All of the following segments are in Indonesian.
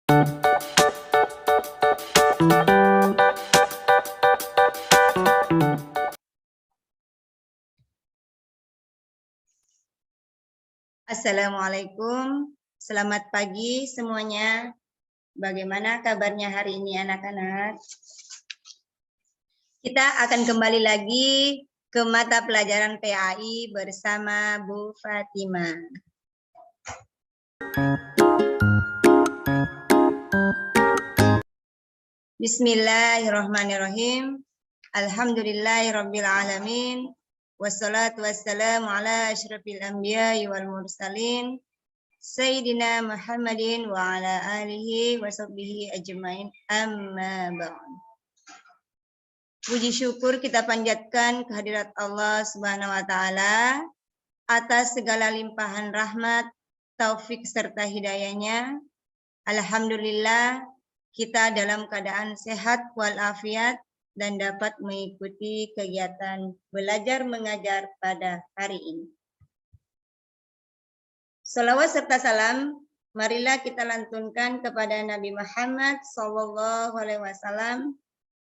Assalamualaikum, selamat pagi semuanya. Bagaimana kabarnya hari ini anak-anak? Kita akan kembali lagi ke mata pelajaran PAI bersama Bu Fatima. Bismillahirrahmanirrahim. Alhamdulillahirabbil alamin. Wassalatu wassalamu ala asyrafil anbiya'i wal mursalin Sayyidina Muhammadin wa ala alihi wa sahbihi ajmain, amma ba'd. Puji syukur kita panjatkan kehadirat Allah Subhanahu wa taala atas segala limpahan rahmat, taufik serta hidayahnya. Alhamdulillah kita dalam keadaan sehat walafiat dan dapat mengikuti kegiatan belajar mengajar pada hari ini. Salawat serta salam, marilah kita lantunkan kepada Nabi Muhammad SAW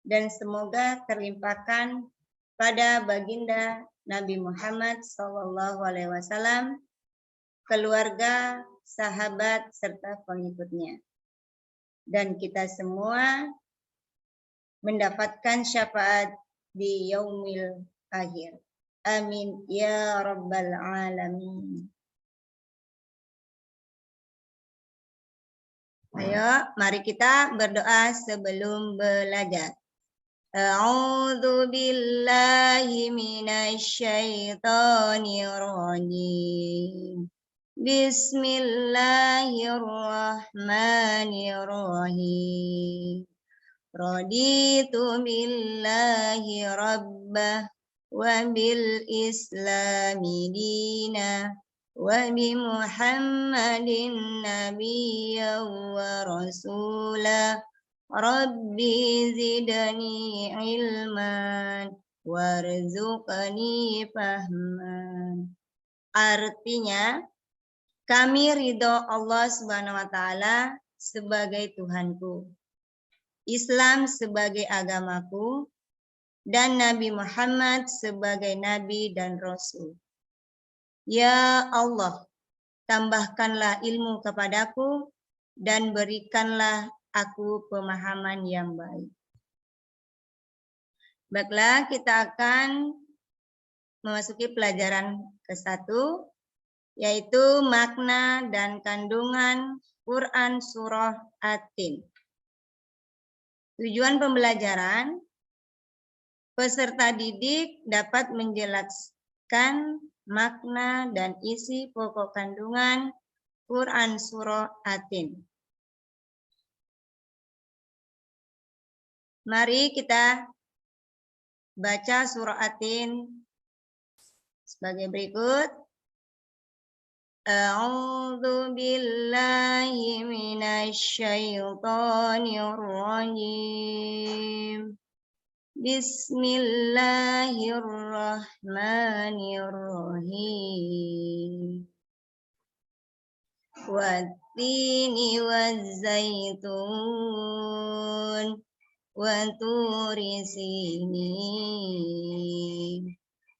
dan semoga terlimpahkan pada baginda Nabi Muhammad SAW, keluarga, sahabat, serta pengikutnya. Dan kita semua mendapatkan syafaat di yaumil akhir. Amin ya rabbal alamin. Ayo, mari kita berdoa sebelum belajar. A'udzu billahi minasy syaithanir rajim. Bismillahirrahmanirrahim. Raditu billahi rabbah wa bil islami dina wa bi Muhammadin nabiyya wa rasula. Rabbi zidni ilman warzuqni fahman. Artinya, kami ridho Allah Subhanahu wa taala sebagai Tuhanku, Islam sebagai agamaku, dan Nabi Muhammad sebagai Nabi dan Rasul. Ya Allah, tambahkanlah ilmu kepadaku dan berikanlah aku pemahaman yang baik. Baiklah, kita akan memasuki pelajaran ke-1, yaitu makna dan kandungan Quran Surah At-Tin. Tujuan pembelajaran, peserta didik dapat menjelaskan makna dan isi pokok kandungan Quran Surah At-Tin. Mari kita baca surah At-Tin sebagai berikut. A'udzu billahi minasy syaithanir rajim. Bismillahirrahmanirrahim. Wat-tini waz-zaitun wa turi sinin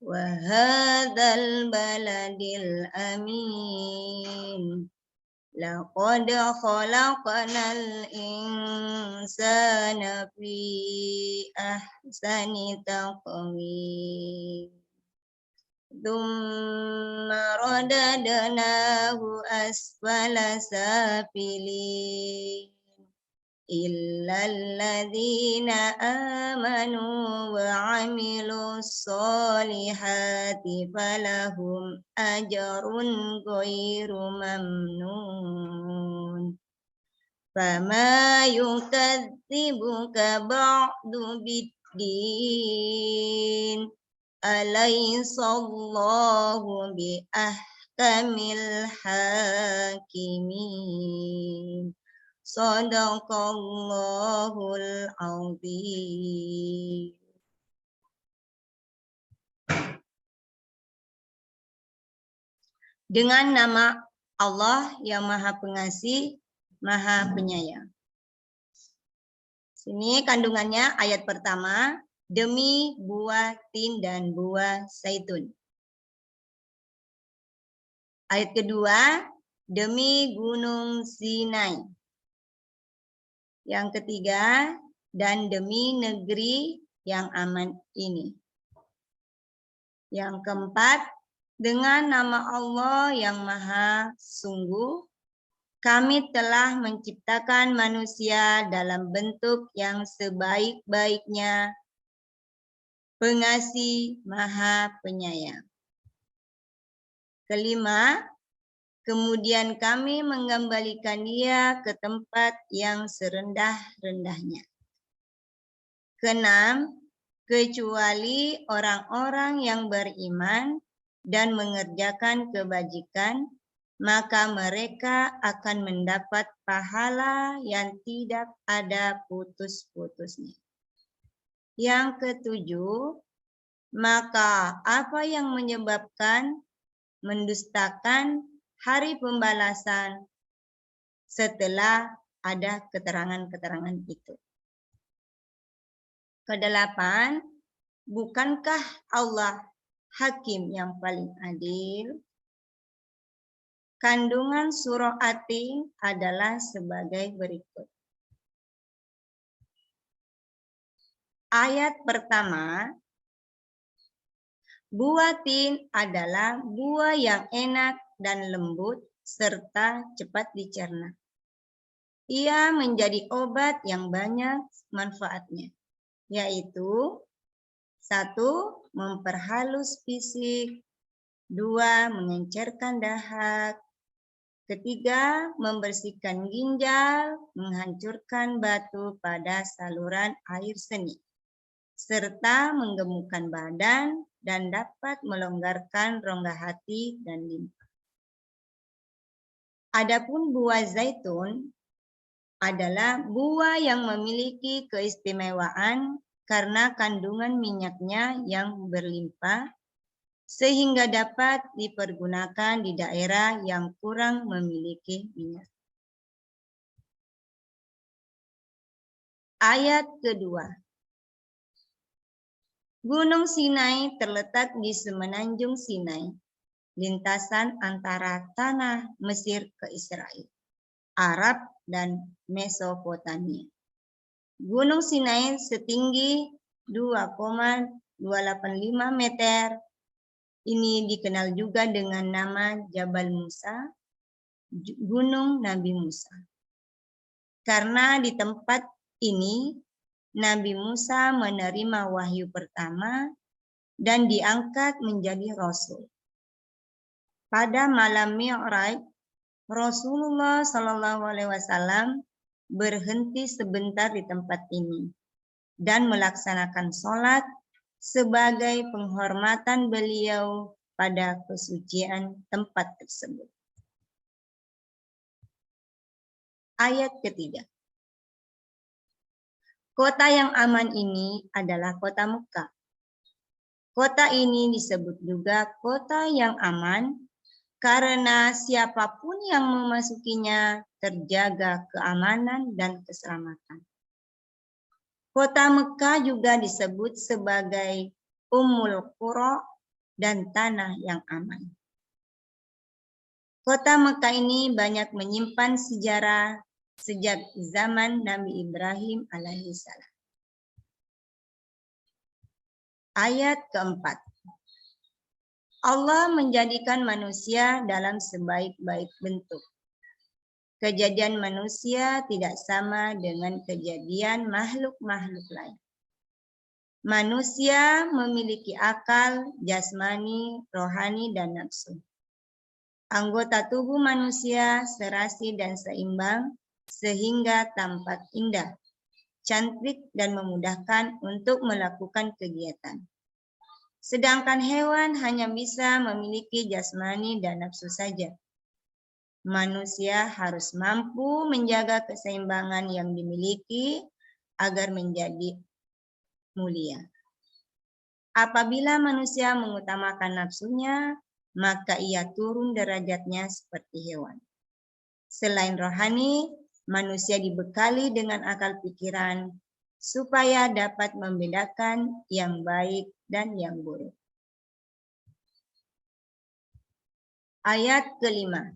wa hadzal baladil amin. Laqad khalaqnal insana fi ahsani taqwim. Tsumma radadnahu asfala safilin. Illal ladzina amanu wa 'amilus solihati falahum ajrun ghairu mamnun. Fama yukadzibuka ba'du biddin. Alaysallahu bi ahkamil hakimin. Shadaqallahul azim. Dengan nama Allah yang Maha Pengasih, Maha Penyayang. Sini kandungannya ayat pertama, demi buah tin dan buah zaitun. Ayat kedua, demi gunung Sinai. Yang ketiga, dan demi negeri yang aman ini. Yang keempat, dengan nama Allah yang Maha Sungguh, kami telah menciptakan manusia dalam bentuk yang sebaik-baiknya, pengasih, Maha Penyayang. Kelima, kemudian kami mengembalikan dia ke tempat yang serendah-rendahnya. Keenam, kecuali orang-orang yang beriman dan mengerjakan kebajikan, maka mereka akan mendapat pahala yang tidak ada putus-putusnya. Yang ketujuh, maka apa yang menyebabkan mendustakan hari pembalasan setelah ada keterangan-keterangan itu? Kedelapan, bukankah Allah hakim yang paling adil? Kandungan surah At-Tin adalah sebagai berikut. Ayat pertama, buah tin adalah buah yang enak dan lembut serta cepat dicerna. Ia menjadi obat yang banyak manfaatnya, yaitu 1. Memperhalus fisik, 2. Mengencerkan dahak, 3. Membersihkan ginjal, menghancurkan batu pada saluran air seni, serta menggemukkan badan dan dapat melonggarkan rongga hati dan limpa. Adapun buah zaitun adalah buah yang memiliki keistimewaan karena kandungan minyaknya yang berlimpah, sehingga dapat dipergunakan di daerah yang kurang memiliki minyak. Ayat kedua. Gunung Sinai terletak di semenanjung Sinai, lintasan antara tanah Mesir ke Israel, Arab, dan Mesopotamia. Gunung Sinai setinggi 2,285 meter. Ini dikenal juga dengan nama Jabal Musa, Gunung Nabi Musa. Karena di tempat ini Nabi Musa menerima wahyu pertama dan diangkat menjadi rasul. Pada malam Mi'raj, Rasulullah SAW berhenti sebentar di tempat ini dan melaksanakan sholat sebagai penghormatan beliau pada kesucian tempat tersebut. Ayat ketiga. Kota yang aman ini adalah kota Mekah. Kota ini disebut juga kota yang aman karena siapapun yang memasukinya terjaga keamanan dan keselamatan. Kota Mekah juga disebut sebagai Ummul Qura dan tanah yang aman. Kota Mekah ini banyak menyimpan sejarah sejak zaman Nabi Ibrahim alaihissalam. Ayat keempat. Allah menjadikan manusia dalam sebaik-baik bentuk. Kejadian manusia tidak sama dengan kejadian makhluk-makhluk lain. Manusia memiliki akal, jasmani, rohani, dan nafsu. Anggota tubuh manusia serasi dan seimbang sehingga tampak indah, cantik, dan memudahkan untuk melakukan kegiatan. Sedangkan hewan hanya bisa memiliki jasmani dan nafsu saja. Manusia harus mampu menjaga keseimbangan yang dimiliki agar menjadi mulia. Apabila manusia mengutamakan nafsunya, maka ia turun derajatnya seperti hewan. Selain rohani, manusia dibekali dengan akal pikiran supaya dapat membedakan yang baik dan yang buruk. Ayat kelima.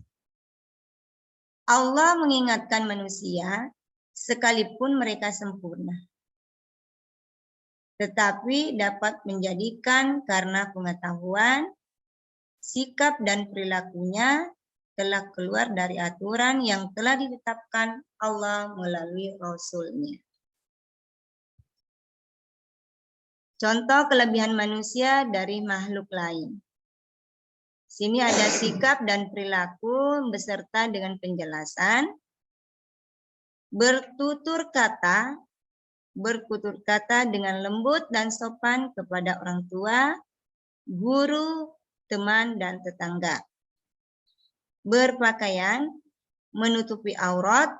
Allah mengingatkan manusia sekalipun mereka sempurna, tetapi dapat menjadikan karena pengetahuan, sikap dan perilakunya telah keluar dari aturan yang telah ditetapkan Allah melalui Rasul-Nya. Contoh kelebihan manusia dari makhluk lain. Sini ada sikap dan perilaku beserta dengan penjelasan. Bertutur kata dengan lembut dan sopan kepada orang tua, guru, teman, dan tetangga. Berpakaian, menutupi aurat,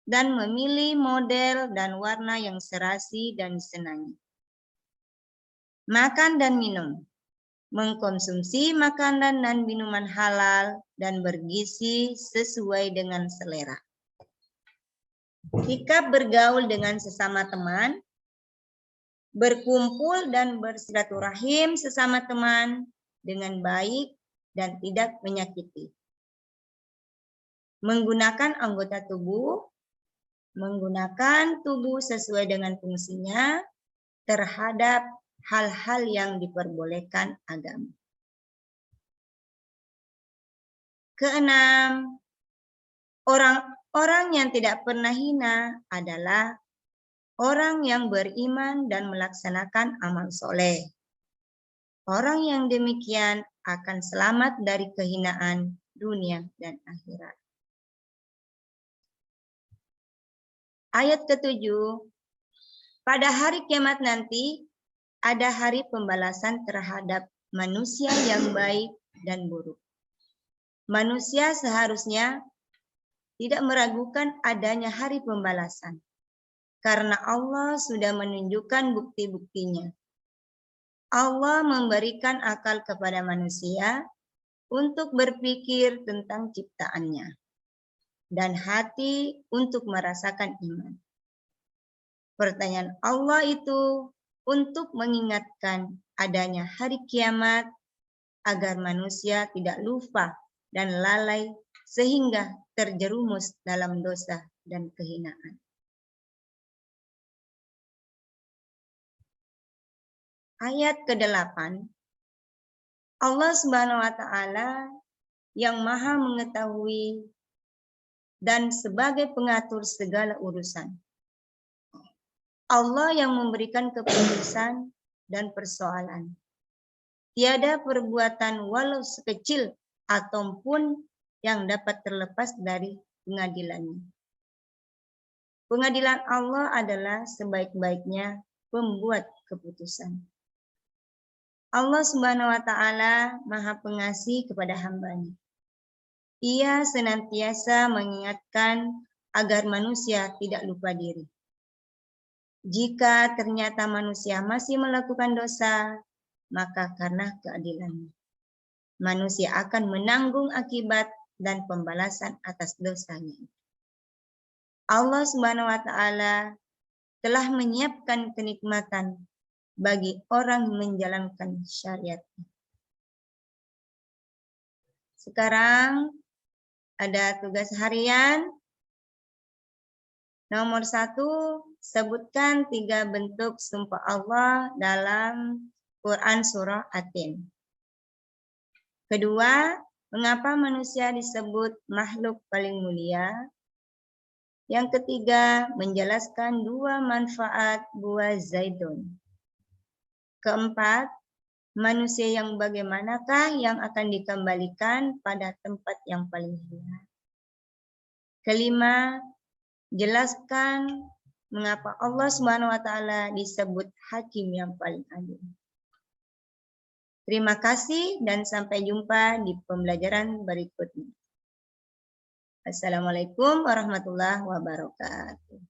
dan memilih model dan warna yang serasi dan disenangi. Makan dan minum. Mengkonsumsi makanan dan minuman halal dan bergizi sesuai dengan selera. Sikap bergaul dengan sesama teman, berkumpul dan bersilaturahim sesama teman dengan baik dan tidak menyakiti. Menggunakan anggota tubuh, menggunakan tubuh sesuai dengan fungsinya terhadap hal-hal yang diperbolehkan agama. Keenam, orang yang tidak pernah hina adalah orang yang beriman dan melaksanakan amal soleh. Orang yang demikian akan selamat dari kehinaan dunia dan akhirat. Ayat ketujuh, pada hari kiamat nanti, ada hari pembalasan terhadap manusia yang baik dan buruk. Manusia seharusnya tidak meragukan adanya hari pembalasan, karena Allah sudah menunjukkan bukti-buktinya. Allah memberikan akal kepada manusia untuk berpikir tentang ciptaannya, dan hati untuk merasakan iman. Pertanyaan Allah itu untuk mengingatkan adanya hari kiamat agar manusia tidak lupa dan lalai sehingga terjerumus dalam dosa dan kehinaan. Ayat ke-8, Allah Subhanahu wa Ta'ala yang Maha mengetahui dan sebagai pengatur segala urusan. Allah yang memberikan keputusan dan persoalan. Tiada perbuatan walau sekecil ataupun yang dapat terlepas dari pengadilannya. Pengadilan Allah adalah sebaik-baiknya pembuat keputusan. Allah Subhanahu wa Ta'ala Maha Pengasih kepada hamba-Nya. Ia senantiasa mengingatkan agar manusia tidak lupa diri. Jika ternyata manusia masih melakukan dosa, maka karena keadilannya, manusia akan menanggung akibat dan pembalasan atas dosanya. Allah Subhanahu wa Ta'ala telah menyiapkan kenikmatan bagi orang menjalankan syariat. Sekarang ada tugas harian. Nomor 1, sebutkan 3 bentuk sumpah Allah dalam Quran Surah At-Tin. Kedua, mengapa manusia disebut makhluk paling mulia? Yang ketiga, menjelaskan 2 manfaat buah zaitun. Keempat, manusia yang bagaimanakah yang akan dikembalikan pada tempat yang paling hina? Kelima, jelaskan mengapa Allah Subhanahu wa Ta'ala disebut hakim yang paling adil. Terima kasih dan sampai jumpa di pembelajaran berikutnya. Assalamualaikum warahmatullahi wabarakatuh.